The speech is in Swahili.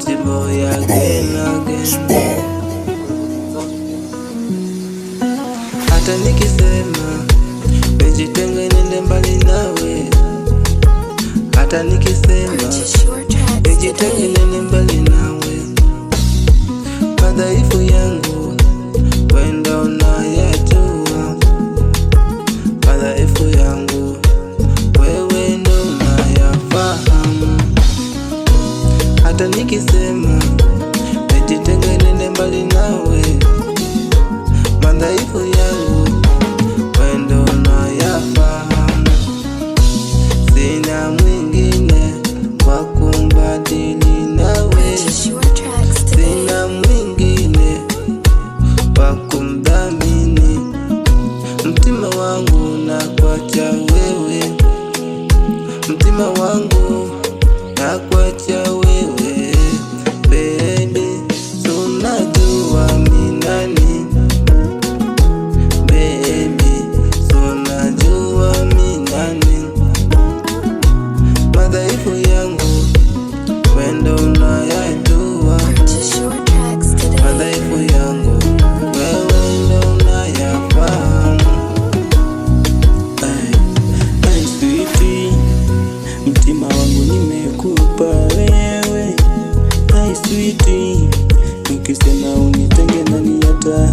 Party boy again. Hata nikisema nijitenge nende mbali nawe, hata nikisema nijitenge nende mbali nawe, madhaifu yangu wenda unayajua, madhaifu yangu wewe ndo unayafahamu. Hata nikisema nijitenge nende mbali nawe, madhaifu yangu wewe ndo unayafahamu. Sina mwingine wa kumbadili nawe, sina mwingine wa kumdhamini. Mtima wangu nakuacha wewe, mtima wangu nakuacha wewe, baby. So unajua mimi nani, baby. So unajua mimi nani, madhaifu yangu wewe ndo unayajua, madhaifu yangu wewe ndo unayafahamu. Hey sweetie, mtima wangu nimekupa wewe. Hey sweetie, ukisema unitenge nani hata